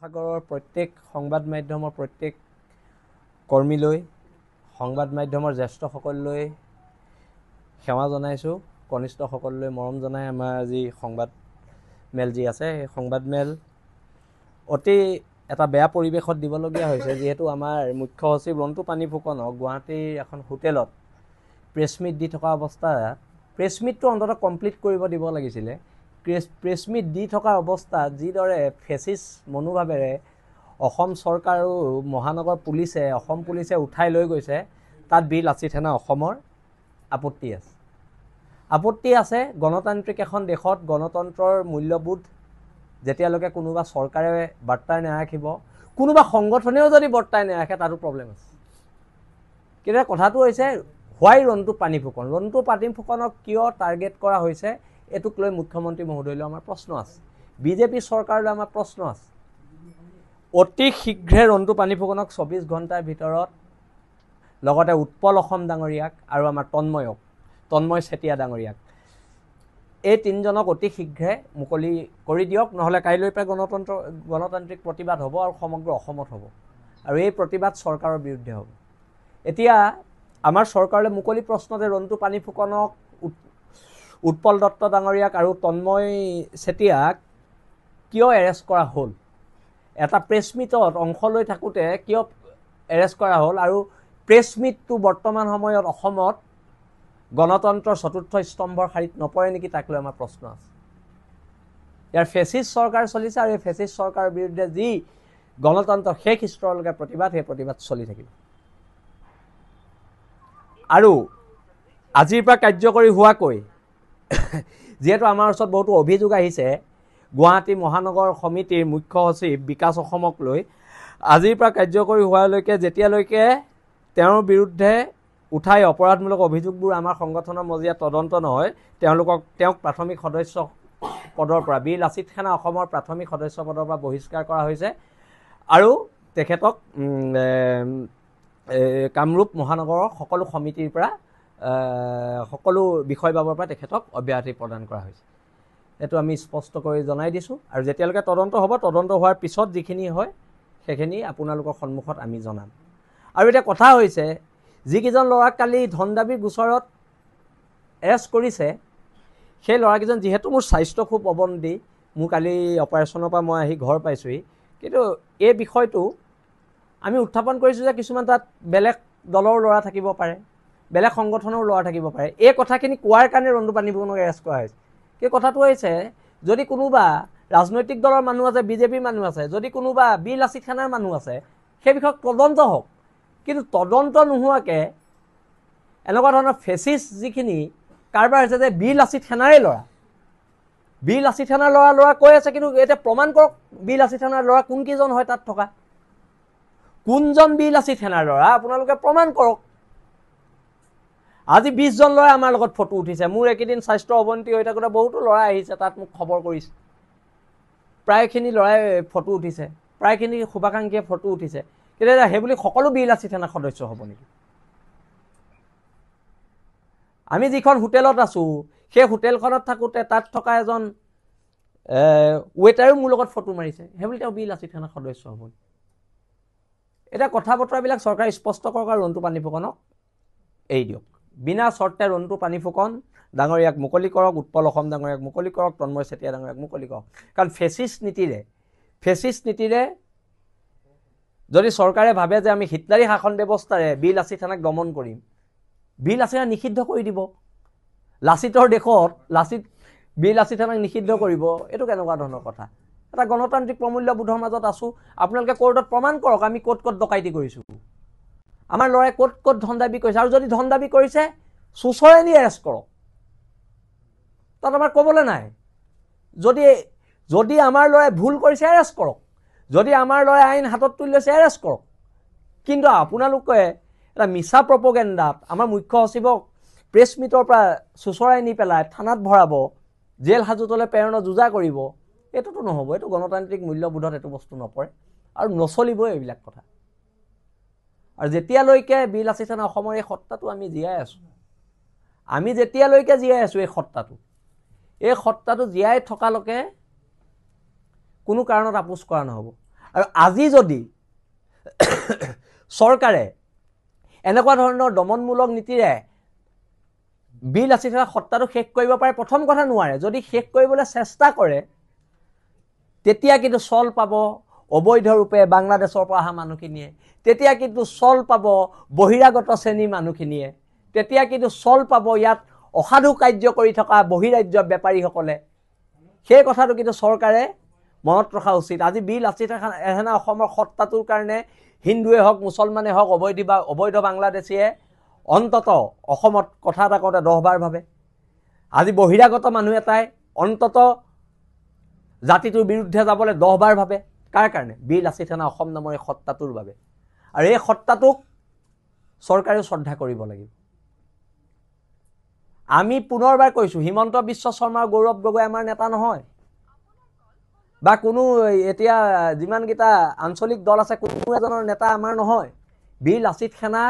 সাগৰৰ প্ৰত্যেক সংবাদ মাধ্যমৰ প্ৰত্যেক কৰ্মীলৈ সংবাদ মাধ্যমৰ জ্যেষ্ঠসকললৈ সেৱা জনাইছোঁ, কনিষ্ঠসকললৈ মৰম জনাই আমাৰ আজি সংবাদ মেল যি আছে সেই সংবাদ মেল অতি এটা বেয়া পৰিৱেশত দিবলগীয়া হৈছে, যিহেতু আমাৰ মুখ্য সচিব ৰন্তু পানী ফুকনক গুৱাহাটীৰ এখন হোটেলত প্ৰেছ মিট দি থকা অৱস্থাত প্ৰেছ মিটটো অন্ততঃ কমপ্লিট কৰিব দিব লাগিছিলে। প্ৰেছ মিট দি থকা অৱস্থাত যিদৰে ফেচিছ মনোভাৱেৰে অসম চৰকাৰ আৰু মহানগৰ পুলিচে অসম পুলিচে উঠাই লৈ গৈছে, তাত বীৰ লাচিত সেনা অসমৰ আপত্তি আছে। গণতান্ত্ৰিক এখন দেশত গণতন্ত্ৰৰ মূল্যবোধ যেতিয়ালৈকে কোনোবা চৰকাৰে বাৰ্তাই নাৰাখিব, কোনোবা সংগঠনেও যদি বাৰ্তাই নাৰাখে, তাতো প্ৰব্লেম আছে। কিন্তু কথাটো হৈছে হোৱাই ৰন্তু পানী ফুকনক কিয় টাৰ্গেট কৰা হৈছে, এইটোক লৈ মুখ্যমন্ত্ৰী মহোদয়লৈ আমাৰ প্ৰশ্ন আছে, বিজেপি চৰকাৰলৈ আমাৰ প্ৰশ্ন আছে। অতি শীঘ্ৰে ৰন্তু পানী ফুকনক 24 ঘণ্টাৰ ভিতৰত, লগতে উৎপল অসম ডাঙৰীয়াক আৰু আমাৰ তন্ময় চেতিয়া ডাঙৰীয়াক, এই তিনিজনক অতি শীঘ্ৰে মুকলি কৰি দিয়ক, নহ'লে কাইলৈৰ পৰা গণতান্ত্ৰিক প্ৰতিবাদ হ'ব আৰু সমগ্ৰ অসমত হ'ব, আৰু এই প্ৰতিবাদ চৰকাৰৰ বিৰুদ্ধে হ'ব। এতিয়া আমাৰ চৰকাৰলৈ মুকলি প্ৰশ্ন যে ৰন্তু পানী ফুকনক, উৎপল দত্ত ডাঙৰীয়াক আৰু তন্ময় চেতিয়াক কিয় এৰেষ্ট কৰা হ'ল, এটা প্ৰেছ মিটত অংশ লৈ থাকোঁতে কিয় এৰেষ্ট কৰা হ'ল, আৰু প্ৰেছ মিটটো বৰ্তমান সময়ত অসমত গণতন্ত্ৰৰ চতুৰ্থ স্তম্ভৰ শাৰীত নপৰে নেকি, তাক লৈ আমাৰ প্ৰশ্ন আছে। ইয়াৰ ফেচিছ চৰকাৰ চলিছে, আৰু এই ফেচিছ চৰকাৰৰ বিৰুদ্ধে যি গণতন্ত্ৰৰ শেষ স্তৰলৈকে প্ৰতিবাদ, সেই প্ৰতিবাদ চলি থাকিব। আৰু আজিৰ পৰা কাৰ্যকৰী হোৱাকৈ যিহেতু আমাৰ ওচৰত বহুতো অভিযোগ আহিছে, গুৱাহাটী মহানগৰ সমিতিৰ মুখ্য সচিব বিকাশ অসমক লৈ আজিৰ পৰা কাৰ্যকৰী হোৱালৈকে যেতিয়ালৈকে তেওঁৰ বিৰুদ্ধে উঠাই অপৰাধমূলক অভিযোগবোৰ আমাৰ সংগঠনৰ মজিয়াত তদন্ত নহয়, তেওঁক প্ৰাথমিক সদস্য পদৰ পৰা, বীৰ লাচিত সেনা অসমৰ প্ৰাথমিক সদস্য পদৰ পৰা বহিষ্কাৰ কৰা হৈছে, আৰু তেখেতক কামৰূপ মহানগৰৰ সকলো সমিতিৰ পৰা সকলো বিষয়বাবৰ পৰা তেখেতক অব্যাহতি প্ৰদান কৰা হৈছে। এইটো আমি স্পষ্ট কৰি জনাই দিছোঁ, আৰু যেতিয়ালৈকে তদন্ত হ'ব, তদন্ত হোৱাৰ পিছত যিখিনি হয় সেইখিনি আপোনালোকৰ সন্মুখত আমি জনাম। আৰু এতিয়া কথা হৈছে, যিকেইজন ল'ৰাক কালি ধন দাবীৰ গোচৰত এৰেষ্ট কৰিছে, সেই ল'ৰাকেইজন, যিহেতু মোৰ স্বাস্থ্য খুব অৱনতি, মোৰ কালি অপাৰেশ্যনৰ পৰা মই আহি ঘৰ পাইছোঁহি, কিন্তু এই বিষয়টো আমি উত্থাপন কৰিছোঁ যে কিছুমান তাত বেলেগ দলৰ ল'ৰা থাকিব পাৰে, বেলেগ সংগঠনৰ ল'ৰা থাকিব পাৰে। এই কথাখিনি কোৱাৰ কাৰণে ৰন্তু পানী ফুকনক এৰেষ্ট কৰা হৈছে। সেই কথাটো হৈছে, যদি কোনোবা ৰাজনৈতিক দলৰ মানুহ আছে, বিজেপিৰ মানুহ আছে, যদি কোনোবা বীৰ লাচিত সেনাৰ মানুহ আছে, সেই বিষয়ত তদন্ত হওক। কিন্তু তদন্ত নোহোৱাকৈ এনেকুৱা ধৰণৰ ফেচিছ যিখিনি কাৰবাৰ হৈছে, যে বীৰ লাচিত সেনাৰে ল'ৰা, বীৰ লাচিত সেনাৰ ল'ৰা কৈ আছে, কিন্তু এতিয়া প্ৰমাণ কৰক বীৰ লাচিত সেনাৰ ল'ৰা কোনকেইজন হয়, তাত থকা কোনজন বীৰ লাচিত সেনাৰ ল'ৰা আপোনালোকে প্ৰমাণ কৰক। আজি 20 জন ল'ৰাই আমাৰ লগত ফটো উঠিছে। মোৰ এইকেইদিন স্বাস্থ্য অৱনতি হৈ থাকোঁতে বহুতো ল'ৰাই আহিছে, তাত মোক খবৰ কৰিছে, প্ৰায়খিনি ল'ৰাই ফটো উঠিছে, প্ৰায়খিনি শুভাকাংক্ষীয়ে ফটো উঠিছে। কিন্তু সেইবুলি সকলো বীৰ লাচিত সেনাৰ সদস্য হ'ব নেকি? আমি যিখন হোটেলত আছোঁ, সেই হোটেলখনত থাকোঁতে তাত থকা এজন ৱেটাৰো মোৰ লগত ফটো মাৰিছে, সেইবুলি তেওঁ বীৰ লাচিত সেনাৰ সদস্য হ'ব নেকি? এতিয়া কথা বতৰাবিলাক চৰকাৰে স্পষ্ট কৰক, আৰু ৰন্তু পানী ফুকনক এৰি দিয়ক। বিনা চৰ্তে ৰন্তু পানী ফুকন ডাঙৰীয়াক মুকলি কৰক, উৎপল অসম ডাঙৰীয়াক মুকলি কৰক, তন্ময় চেতিয়া ডাঙৰীয়াক মুকলি কৰক। কাৰণ ফেচিছ নীতিৰে যদি চৰকাৰে ভাবে যে আমি হিটলাৰী শাসন ব্যৱস্থাৰে বীৰ লাচিত সেনাক দমন কৰিম, বীৰ লাচিত সেনাক নিষিদ্ধ কৰি দিব, লাচিতৰ দেশত বীৰ লাচিত সেনাক নিষিদ্ধ কৰিব, এইটো কেনেকুৱা ধৰণৰ কথা? এটা গণতান্ত্ৰিক প্ৰমূল্যবোধৰ মাজত আছোঁ। আপোনালোকে কোৰ্টত প্ৰমাণ কৰক আমি ক'ত ডকাইতি কৰিছোঁ, আমাৰ ল'ৰাই ক'ত ধন দাবী কৰিছে, আৰু যদি ধন দাবী কৰিছে চুচৰাই নি এৰেষ্ট কৰক, তাত আমাৰ ক'বলৈ নাই। যদি আমাৰ ল'ৰাই ভুল কৰিছে, এৰেষ্ট কৰক। যদি আমাৰ ল'ৰাই আইন হাতত তুলি লৈছে, এৰেষ্ট কৰক। কিন্তু আপোনালোকে এটা মিছা প্ৰপগেণ্ডাত আমাৰ মুখ্য সচিবক প্ৰেছ মিটৰ পৰা চুচৰাই নি পেলাই থানাত ভৰাব, জেল হাজতলৈ প্ৰেৰণৰ যোজা কৰিব, এইটোতো নহ'ব। এইটো গণতান্ত্ৰিক মূল্যবোধত এইটো বস্তু নপৰে, আৰু নচলিবই এইবিলাক কথা। আৰু যেতিয়ালৈকে বীৰ লাচিত সেনা অসমৰ এই সত্তাটো আমি জীয়াই আছোঁ, এই সত্তাটো জীয়াই থকালৈকে কোনো কাৰণত আপোচ কৰা নহ'ব। আৰু আজি যদি চৰকাৰে এনেকুৱা ধৰণৰ দমনমূলক নীতিৰে বিল আছি থকা সত্তাটো শেষ কৰিব পাৰে, প্ৰথম কথা নোৱাৰে। যদি শেষ কৰিবলৈ চেষ্টা কৰে তেতিয়া কিন্তু চল পাব অবৈধ ৰূপে বাংলাদেশৰ পৰা অহা মানুহখিনিয়ে, তেতিয়া কিন্তু চল পাব বহিৰাগত শ্ৰেণীৰ মানুহখিনিয়ে, তেতিয়া কিন্তু চল পাব ইয়াত অসাধু কাৰ্য কৰি থকা বহিৰাজ্যৰ বেপাৰীসকলে। সেই কথাটো কিন্তু চৰকাৰে মনত ৰখা উচিত। আজি বিল আছি থকা অসমৰ সত্তাটোৰ কাৰণে হিন্দুৱে হওক মুছলমানে হওক অবৈধ বাংলাদেশীয়ে অন্তত অসমত কথা এটা কওঁতে 10 বাৰ ভাবে। আজি বহিৰাগত মানুহ এটাই অন্তত জাতিটোৰ বিৰুদ্ধে যাবলৈ 10 বাৰ ভাবে। কাৰ কাৰণে? বিল আছি থকা অসম নামৰ এই সত্তাটোৰ বাবে। আৰু এই সত্তাটোক চৰকাৰেও শ্ৰদ্ধা কৰিব লাগিব। আমি পুনৰবাৰ কৈছোঁ, হিমন্ত বিশ্ব শৰ্মা গৌৰৱ গগৈ আমাৰ নেতা নহয়, বা কোনো এতিয়া যিমানকেইটা আঞ্চলিক দল আছে কোনো এজনৰ নেতা আমাৰ নহয়। বীৰ লাচিত সেনা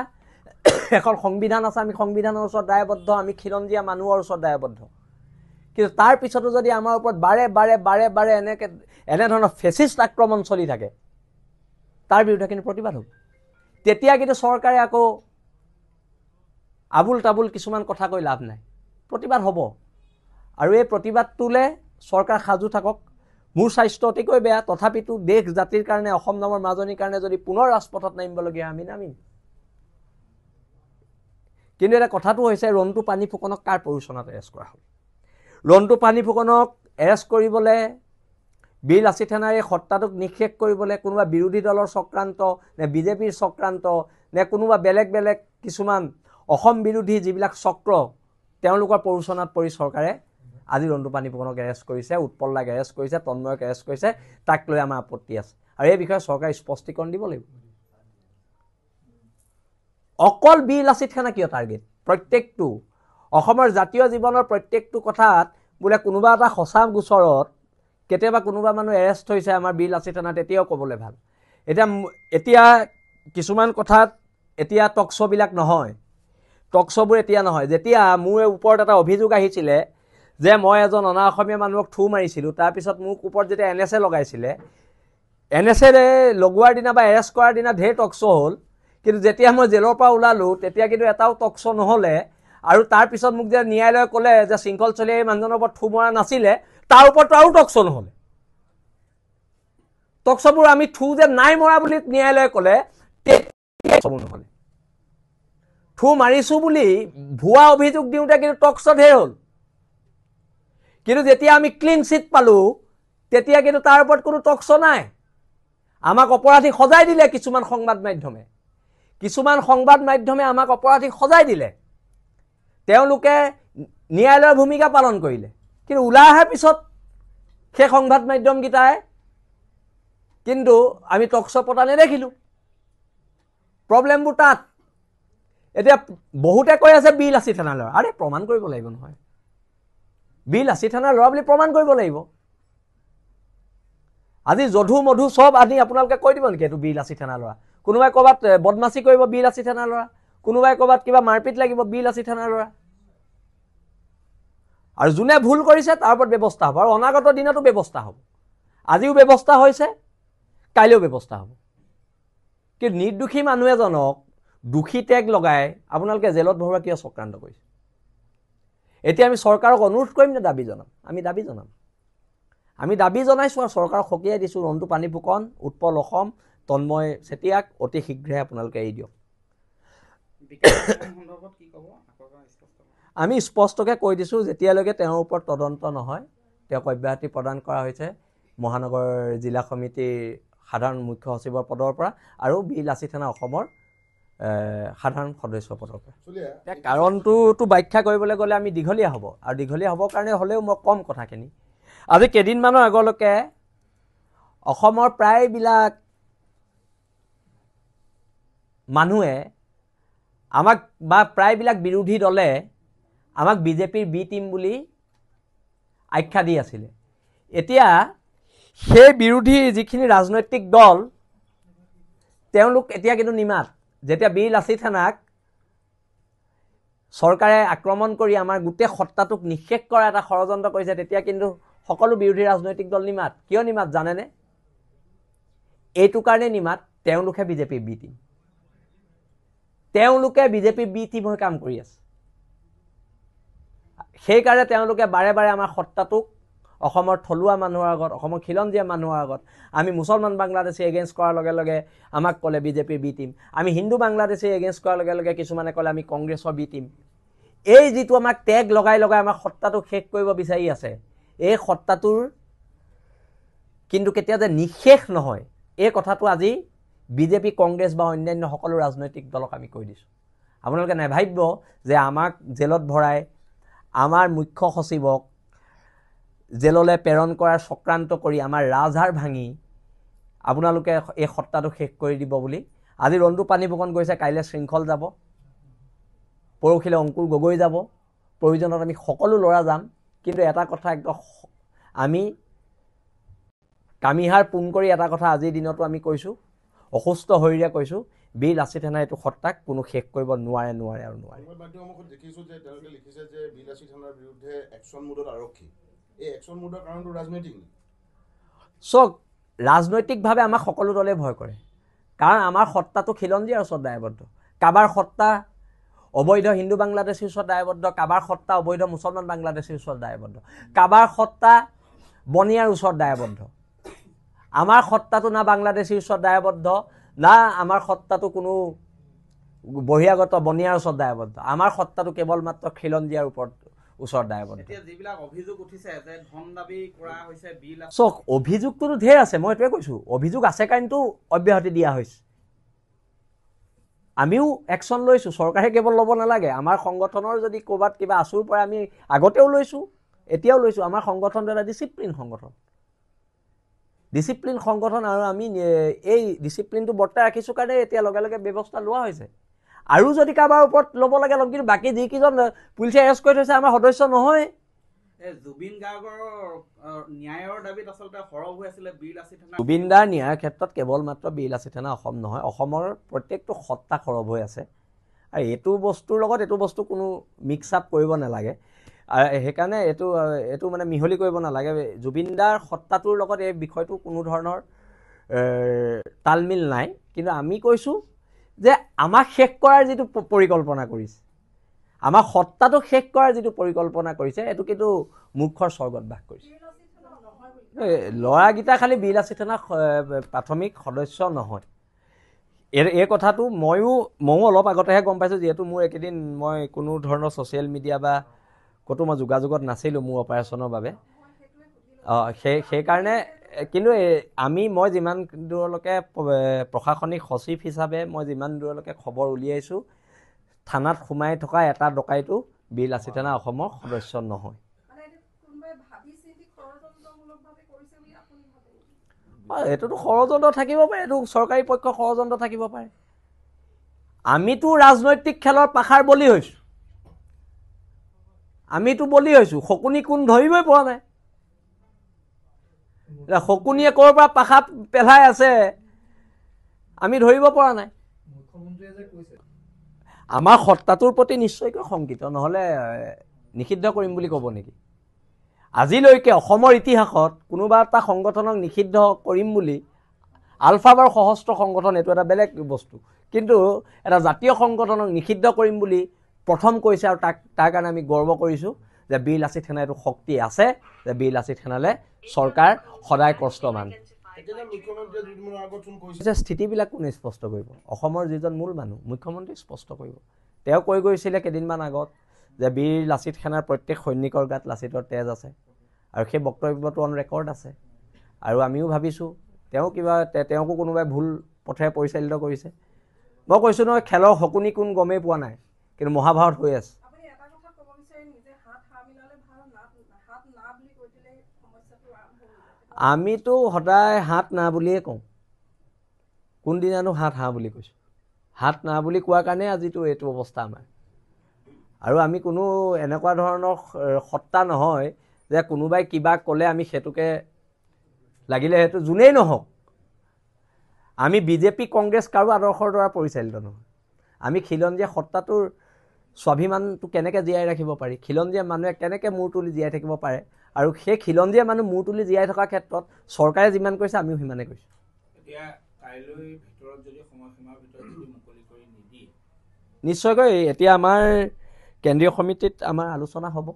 এখন সংবিধান আছে, আমি সংবিধানৰ ওচৰত দায়বদ্ধ, আমি খিলঞ্জীয়া মানুহৰ ওচৰত দায়বদ্ধ। কিন্তু তাৰ পিছতো যদি আমাৰ ওপৰত বাৰে বাৰে বাৰে বাৰে এনেধৰণৰ ফেচিষ্ট আক্ৰমণ চলি থাকে, তাৰ বিৰুদ্ধে কিন্তু প্ৰতিবাদ হ'ব। তেতিয়া কিন্তু চৰকাৰে আকৌ আবুল তাবুল কিছুমান কথা কৈ লাভ নাই, প্ৰতিবাদ হ'ব। আৰু এই প্ৰতিবাদটোলে চৰকাৰ সাজু থাকক। মোৰ স্বাস্থ্য অতিকৈ বেয়া, তথাপিতো দেশ জাতিৰ কাৰণে, অসম নামৰ মাজনীৰ কাৰণে যদি পুনৰ ৰাজপথত নামিবলগীয়া আমি নামিম। কিন্তু এটা কথাটো হৈছে, ৰন্টু পানী ফুকনক কাৰ প্ৰৰোচনাত এৰেষ্ট কৰা হ'ল? ৰন্টু পানী ফুকনক এৰেষ্ট কৰিবলৈ, বীৰ লাচিত সেনাৰ এই সত্তাটোক নিঃশেষ কৰিবলৈ কোনোবা বিৰোধী দলৰ চক্ৰান্ত নে বিজেপিৰ চক্ৰান্ত নে কোনোবা বেলেগ বেলেগ কিছুমান অসম বিৰোধী যিবিলাক চক্ৰ, তেওঁলোকৰ প্ৰৰোচনাত পৰি চৰকাৰে আজি ৰন্টু পানী ফুকনক এৰেষ্ট কৰিছে, উৎপল দাক এৰেষ্ট কৰিছে, তন্ময়ক এৰেষ্ট কৰিছে। তাক লৈ আমাৰ আপত্তি আছে আৰু এই বিষয়ে চৰকাৰে স্পষ্টীকৰণ দিব লাগিব। অকল বীৰ লাচিত সেনা কিয় টাৰ্গেট? প্ৰত্যেকটো অসমৰ জাতীয় জীৱনৰ প্ৰত্যেকটো কথাত বোলে কোনোবা এটা সঁচা গোচৰত কেতিয়াবা কোনোবা মানুহ এৰেষ্ট হৈছে আমাৰ বীৰ লাচিত সেনা, তেতিয়াও ক'বলৈ ভাল। এতিয়া কিছুমান কথাত এতিয়া টকশ্ব'বিলাক নহয়, টকশ্ব'বোৰ এতিয়া নহয়। যেতিয়া মোৰ ওপৰত এটা অভিযোগ আহিছিলে যে মই এজন অনা অসমীয়া মানুহক থু মাৰিছিলোঁ, তাৰপিছত মোক ওপৰত যেতিয়া NSA লগাইছিলে, NSA লগোৱাৰ দিনা বা এৰেষ্ট কৰাৰ দিনা ঢেৰ টকশ্ব' হ'ল, কিন্তু যেতিয়া মই জেলৰ পৰা ওলালোঁ তেতিয়া কিন্তু এটাও টকশ্ব' নহ'লে। আৰু তাৰপিছত মোক যে ন্যায়ালয়ে ক'লে যে শৃংখল চলিয়াই মানুহজনৰ ওপৰত থু মৰা নাছিলে, তাৰ ওপৰতো আৰু টকশ্ব' নহ'লে। টকশ্ব'বোৰ আমি থু যে নাই মৰা বুলি ন্যায়ালয়ে ক'লে, নহ'লে থু মাৰিছোঁ বুলি ভুৱা অভিযোগ দিওঁতে কিন্তু টকশ্ব' ঢেৰ হ'ল। কিন্তু যেতিয়া আমি ক্লিন চিট পালোঁ, তেতিয়া কিন্তু তাৰ ওপৰত কোনো টকশ্ব' নাই। আমাক অপৰাধী সজাই দিলে কিছুমান সংবাদ মাধ্যমে, আমাক অপৰাধী সজাই দিলে। তেওঁলোকে ন্যায়ালয়ৰ ভূমিকা পালন কৰিলে, কিন্তু ওলাই অহাৰ পিছত সেই সংবাদ মাধ্যমকেইটাই কিন্তু আমি টকশ্ব' পতা নেদেখিলোঁ। প্ৰব্লেমবোৰ তাত। এতিয়া বহুতে কৈ আছে বীৰ লাচিত সেনাৰ ল'ৰা। আৰে প্ৰমাণ কৰিব লাগিব নহয়, বীৰ লাচিত সেনাৰ ল'ৰা বুলি প্ৰমাণ কৰিব লাগিব। আজি যধু মধু চব আনি আপোনালোকে কৈ দিব নেকি এইটো বীৰ লাচিত সেনাৰ ল'ৰা? কোনোবাই ক'ৰবাত বদমাচি কৰিব, বীৰ লাচিত সেনাৰ ল'ৰা। কোনোবাই ক'ৰবাত কিবা মাৰপিট লাগিব, বীৰ লাচিত সেনাৰ ল'ৰা। আৰু যোনে ভুল কৰিছে তাৰ ওপৰত ব্যৱস্থা হ'ব, আৰু অনাগত দিনতো ব্যৱস্থা হ'ব। আজিও ব্যৱস্থা হৈছে, কাইলৈও ব্যৱস্থা হ'ব। কিন্তু নিৰ্দোষী মানুহ এজনক দোষী টেগ লগাই আপোনালোকে জেলত ভৰোৱা কিয় চক্ৰান্ত কৰিছে? এতিয়া আমি চৰকাৰক অনুৰোধ কৰিম নে দাবী জনাম? আমি দাবী জনাইছোঁ আৰু চৰকাৰক সকীয়াই দিছোঁ, ৰন্টু পানী ফুকন, উৎপল অসম, তন্ময় চেতিয়াক অতি শীঘ্ৰে আপোনালোকে এৰি দিয়ক। আমি স্পষ্টকৈ কৈ দিছোঁ, যেতিয়ালৈকে তেওঁৰ ওপৰত তদন্ত নহয় তেওঁক অব্যাহতি প্ৰদান কৰা হৈছে মহানগৰ জিলা সমিতিৰ সাধাৰণ মুখ্য সচিবৰ পদৰ পৰা আৰু বীৰ লাচিত সেনা অসমৰ সাধাৰণ সদস্য পদৰ পৰা। কাৰণটোতো ব্যাখ্যা কৰিবলৈ গ'লে আমি দীঘলীয়া হ'ব, আৰু দীঘলীয়া হ'বৰ কাৰণে হ'লেও মই কম কথাখিনি। আজি কেইদিনমানৰ আগলৈকে অসমৰ প্ৰায়বিলাক মানুহে আমাক বা প্ৰায়বিলাক বিৰোধী দলে আমাক বিজেপিৰ বি টিম বুলি আখ্যা দি আছিলে। এতিয়া সেই বিৰোধী যিখিনি ৰাজনৈতিক দল, তেওঁলোক এতিয়া কিন্তু নিমাত। যেতিয়া বীৰ লাচিত সেনাক চৰকাৰে আক্ৰমণ কৰি আমাৰ গোটেই সত্তাটোক নিঃশেষ কৰা এটা ষড়যন্ত্ৰ কৰিছে, তেতিয়া কিন্তু সকলো বিৰোধী ৰাজনৈতিক দল নিমাত। কিয় নিমাত জানেনে? এইটো কাৰণে নিমাত তেওঁলোকে বিজেপি বি টিম, তেওঁলোকে বিজেপি বি টিম হৈ কাম কৰি আছে। সেইকাৰণে তেওঁলোকে বাৰে বাৰে আমাৰ সত্তাটোক অসমৰ থলুৱা মানুহৰ আগত, অসমৰ খিলঞ্জীয়া মানুহৰ আগত আমি মুছলমান বাংলাদেশী এগেইনষ্ট কৰাৰ লগে লগে আমাক ক'লে বিজেপিৰ বি টিম, আমি হিন্দু বাংলাদেশী এগেইনষ্ট কৰাৰ লগে লগে কিছুমানে ক'লে আমি কংগ্ৰেছৰ বি টিম। এই যিটো আমাক টেগ লগাই লগাই আমাৰ সত্তাটোক শেষ কৰিব বিচাৰি আছে, এই সত্তাটোৰ কিন্তু কেতিয়া যে নিশেষ নহয়, এই কথাটো আজি বিজেপি, কংগ্ৰেছ বা অন্যান্য সকলো ৰাজনৈতিক দলক আমি কৈ দিছোঁ। আপোনালোকে নাভাবিব যে আমাক জেলত ভৰাই আমাৰ মুখ্য সচিবক জেললৈ প্ৰেৰণ কৰাৰ চক্ৰান্ত কৰি আমাৰ ৰাজহাৰ ভাঙি আপোনালোকে এই সত্তাটো শেষ কৰি দিব বুলি। আজি ৰঞ্জু পানী ফুকন গৈছে, কাইলৈ শৃংখল যাব, পৰহিলৈ অংকুৰ গগৈ যাব, প্ৰয়োজনত আমি সকলো ল'ৰা যাম। কিন্তু এটা কথা একদম আমি কামিহাৰ পোন কৰি এটা কথা আজিৰ দিনতো আমি কৈছোঁ, অসুস্থ শৰীৰে কৈছোঁ, বীৰ লাচিত সেনাই এইটো সত্তাক কোনো শেষ কৰিব নোৱাৰে আৰু নোৱাৰে। দেখিছোঁ যে তেওঁলোকে লিখিছে যে বীৰ লাচিত সেনাৰ বিৰুদ্ধে একশ্যন মুডত আৰক্ষী, এই একশ্যন মুডৰ কাৰণটো ৰাজনৈতিক নেকি? চাওক, ৰাজনৈতিকভাৱে আমাক সকলো দলে ভয় কৰে, কাৰণ আমাৰ সত্তাটো খিলঞ্জীয়াৰ ওচৰত দায়বদ্ধ। কাৰোবাৰ সত্তা অবৈধ হিন্দু বাংলাদেশীৰ ওচৰত দায়বদ্ধ, কাৰোবাৰ সত্তা অবৈধ মুছলমান বাংলাদেশীৰ ওচৰত দায়বদ্ধ, কাৰোবাৰ সত্তা বনিয়াৰ ওচৰত দায়বদ্ধ। আমাৰ সত্তাটো না বাংলাদেশীৰ ওচৰত দায়বদ্ধ, না আমাৰ সত্তাটো কোনো বহিৰাগত বনিয়াৰ ওচৰত দায়বদ্ধ। আমাৰ সত্তাটো কেৱল মাত্ৰ খিলঞ্জীয়াৰ ওচৰত দায়বদ্ধ। চাওক, অভিযোগটোতো ঢেৰ আছে, মই এইটোৱে কৈছোঁ, অভিযোগ আছে কাৰণেতো অব্যাহতি দিয়া হৈছে। আমিও একশ্যন লৈছোঁ, চৰকাৰে কেৱল ল'ব নালাগে। আমাৰ সংগঠনৰ যদি ক'ৰবাত কিবা আঁচুৰ পৰে আমি আগতেও লৈছোঁ, এতিয়াও লৈছোঁ। আমাৰ সংগঠনটো এটা ডিচিপ্লিন সংগঠন, আৰু আমি এই ডিচিপ্লিনটো বৰ্তাই ৰাখিছোঁ কাৰণে এতিয়া লগে লগে ব্যৱস্থা লোৱা হৈছে। আৰু যদি কাৰোবাৰ ওপৰত ল'ব লাগে ল'ম, কিন্তু বাকী যিকেইজন পুলিচে এৰেষ্ট কৰি থৈছে আমাৰ সদস্য নহয়। জুবিন গাৰ্গৰ ন্যায়ৰ দাবীত আচলতে সৰব হৈ আছিলে বীৰ লাচিত সেনা। জুবিন দাৰ ন্যায়ৰ ক্ষেত্ৰত কেৱল মাত্ৰ বীৰ লাচিত সেনা অসম নহয়, অসমৰ প্ৰত্যেকটো সত্তা সৰব হৈ আছে। আৰু এইটো বস্তুৰ লগত এইটো বস্তু কোনো মিক্স আপ কৰিব নালাগে, সেইকাৰণে এইটো মানে মিহলি কৰিব নালাগে। জুবিন দাৰ সত্তাটোৰ লগত এই বিষয়টো কোনো ধৰণৰ তালমিল নাই। কিন্তু আমি কৈছোঁ যে আমাক শেষ কৰাৰ যিটো পৰিকল্পনা কৰিছে, আমাৰ সত্তাটোক শেষ কৰাৰ যিটো পৰিকল্পনা কৰিছে, এইটো কিন্তু মূৰ্খৰ স্বৰ্গত বাস কৰিছে। ল'ৰাকেইটা খালি বীৰ লাচিত সেনা প্ৰাথমিক সদস্য নহয়, এই কথাটো ময়ো অলপ আগতেহে গম পাইছোঁ, যিহেতু মোৰ এইকেইদিন মই কোনো ধৰণৰ ছ'চিয়েল মিডিয়া বা ক'তো মই যোগাযোগত নাছিলোঁ মোৰ অপাৰেশ্যনৰ বাবে। সেইকাৰণে কিন্তু মই যিমান দূৰলৈকে প্ৰশাসনিক সচিব হিচাপে মই যিমান দূৰলৈকে খবৰ উলিয়াইছোঁ, থানাত সোমাই থকা এটা ডকাইতো বীৰ লাচিত সেনা অসমৰ সদস্য নহয়। এইটোতো ষড়যন্ত্ৰ থাকিব পাৰে, এইটো চৰকাৰী পক্ষৰ ষড়যন্ত্ৰ থাকিব পাৰে। আমিতো ৰাজনৈতিক খেলৰ পাখাৰ বলি হৈছোঁ, শকুনি কোন ধৰিবই পৰা নাই। শকুনিয়ে ক'ৰ পৰা পাখা পেলাই আছে আমি ধৰিব পৰা নাই। আমাৰ সত্তাটোৰ প্ৰতি নিশ্চয়কৈ শংকিত, নহ'লে নিষিদ্ধ কৰিম বুলি ক'ব নেকি? আজিলৈকে অসমৰ ইতিহাসত কোনোবা এটা সংগঠনক নিষিদ্ধ কৰিম বুলি, আলফা বাৰ সশস্ত্ৰ সংগঠন এইটো এটা বেলেগ বস্তু, কিন্তু এটা জাতীয় সংগঠনক নিষিদ্ধ কৰিম বুলি প্ৰথম কৈছে, আৰু তাৰ কাৰণে আমি গৰ্ব কৰিছোঁ যে বীৰ লাচিত সেনা এইটো শক্তি আছে, যে বীৰ লাচিত সেনালে চৰকাৰ সদায় কষ্টমান। স্থিতিবিলাক কোনে স্পষ্ট কৰিব? অসমৰ যিজন মূল মানুহ মুখ্যমন্ত্ৰী স্পষ্ট কৰিব। তেওঁ কৈ গৈছিলে কেইদিনমান আগত যে বীৰ লাচিত সেনাৰ প্ৰত্যেক সৈনিকৰ গাত লাচিতৰ তেজ আছে, আৰু সেই বক্তব্যটো অন ৰেকৰ্ড আছে। আৰু আমিও ভাবিছোঁ তেওঁকো কোনোবাই ভুল পথেৰে পৰিচালিত কৰিছে। মই কৈছোঁ নহয়, খেলৰ শকুনি কোন গমেই পোৱা নাই, কিন্তু মহাভাৰত হৈ আছে। আমিতো সদায় হাত না বুলিয়ে কওঁ, কোনদিনানো হাত বুলি কৈছোঁ? হাত না বুলি কোৱাৰ কাৰণে আজিতো এইটো অৱস্থা আমাৰ। আৰু আমি কোনো এনেকুৱা ধৰণৰ সত্তা নহয় যে কোনোবাই কিবা ক'লে আমি সেইটোকে লাগিলে সেইটো যোনেই নহওক। আমি বিজেপি, কংগ্ৰেছ কাৰো আদৰ্শৰ দ্বাৰা পৰিচালিত নহয়। আমি খিলঞ্জীয়া সত্তাটোৰ স্বাভিমানটো কেনেকৈ জীয়াই ৰাখিব পাৰি, খিলঞ্জীয়া মানুহে কেনেকৈ মূৰ তুলি জীয়াই থাকিব পাৰে, আৰু সেই খিলঞ্জীয়া মানুহ মূৰ তুলি জীয়াই থকাৰ ক্ষেত্ৰত চৰকাৰে যিমান কৈছে আমিও সিমানে কৈছোঁ। এতিয়া কাইলৈ ভিতৰত যদি সময়সীমাৰ ভিতৰত যদি মুকলি কৰি নিদিয়ে নিশ্চয়কৈ এতিয়া আমাৰ কেন্দ্ৰীয় সমিতিত আমাৰ আলোচনা হ'ব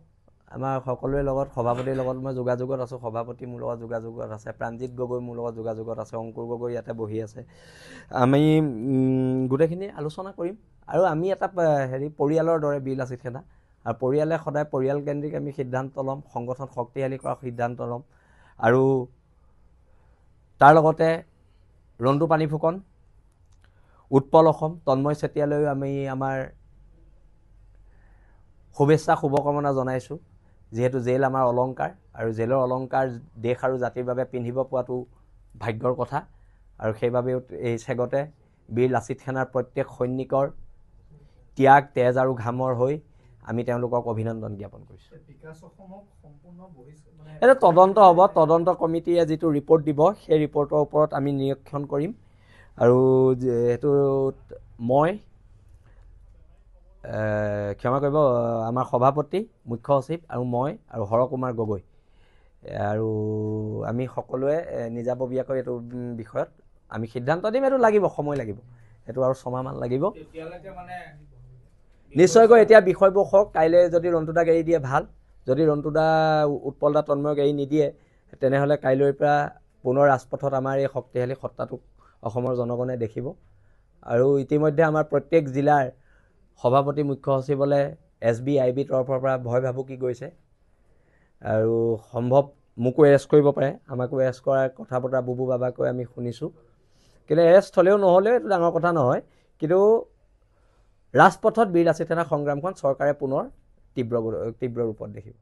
আমাৰ সকলোৰে লগত সভাপতিৰ লগত মই যোগাযোগত আছোঁ সভাপতি মোৰ লগত যোগাযোগত আছে প্ৰাণজিৎ গগৈ মোৰ লগত যোগাযোগত আছে অংকুৰ গগৈ ইয়াতে বহি আছে আমি গোটেইখিনি আলোচনা কৰিম আৰু আমি এটা পৰিয়ালৰ দৰে বীৰ লাচিত সেনা আৰু পৰিয়ালে সদায় পৰিয়ালকেন্দ্ৰিক আমি সিদ্ধান্ত ল'ম সংগঠন শক্তিশালী কৰাৰ সিদ্ধান্ত ল'ম আৰু তাৰ লগতে ৰণ্টু পানী ফুকন উৎপল অসম তন্ময় চেতিয়ালৈও আমি আমাৰ শুভেচ্ছা শুভকামনা জনাইছোঁ যিহেতু জেল আমাৰ অলংকাৰ আৰু জেলৰ অলংকাৰ দেশ আৰু জাতিৰ বাবে পিন্ধিব পোৱাটো ভাগ্যৰ কথা আৰু সেইবাবেও এই চেগতে বীৰ লাচিত সেনাৰ প্ৰত্যেক সৈনিকৰ ত্যাগ তেজ আৰু ঘামৰ হৈ আমি তেওঁলোকক অভিনন্দন জ্ঞাপন কৰিছোঁ এইটো তদন্ত হ'ব তদন্ত কমিটিয়ে যিটো ৰিপৰ্ট দিব সেই ৰিপৰ্টৰ ওপৰত আমি নিৰীক্ষণ কৰিম আৰু যিহেতুত মই ক্ষমা কৰিব আমাৰ সভাপতি মুখ্য সচিব আৰু মই আৰু হৰকুমাৰ গগৈ আৰু আমি সকলোৱে নিজাববীয়াকৈ এইটো বিষয়ত আমি সিদ্ধান্ত দিম এইটো লাগিব সময় লাগিব এইটো আৰু 6 মাহমান লাগিব তেতিয়ালৈকে মানে নিশ্চয়কৈ এতিয়া বিষয়বোৰ হওক কাইলৈ যদি ৰণ্টুদাক এৰি দিয়ে ভাল যদি ৰণ্টুদা উৎপল দা তন্ময়ক এৰি নিদিয়ে তেনেহ'লে কাইলৈৰ পৰা পুনৰ ৰাজপথত আমাৰ এই শক্তিশালী সত্তাটোক অসমৰ জনগণে দেখিব আৰু ইতিমধ্যে আমাৰ প্ৰত্যেক জিলাৰ সভাপতি মুখ্য সচিবলে SBIB তৰফৰ পৰা ভয় ভাবুকি গৈছে আৰু সম্ভৱ মোকো এৰেষ্ট কৰিব পাৰে আমাকো এৰেষ্ট কৰাৰ কথা বতৰা বুবু বাবাকৈ আমি শুনিছোঁ কিন্তু এৰেষ্ট হ'লেও নহ'লেও এইটো ডাঙৰ কথা নহয় কিন্তু ৰাজপথত বীৰ লাচিত সেনা সংগ্ৰামখন চৰকাৰে পুনৰ তীব্ৰ ৰূপত দেখিব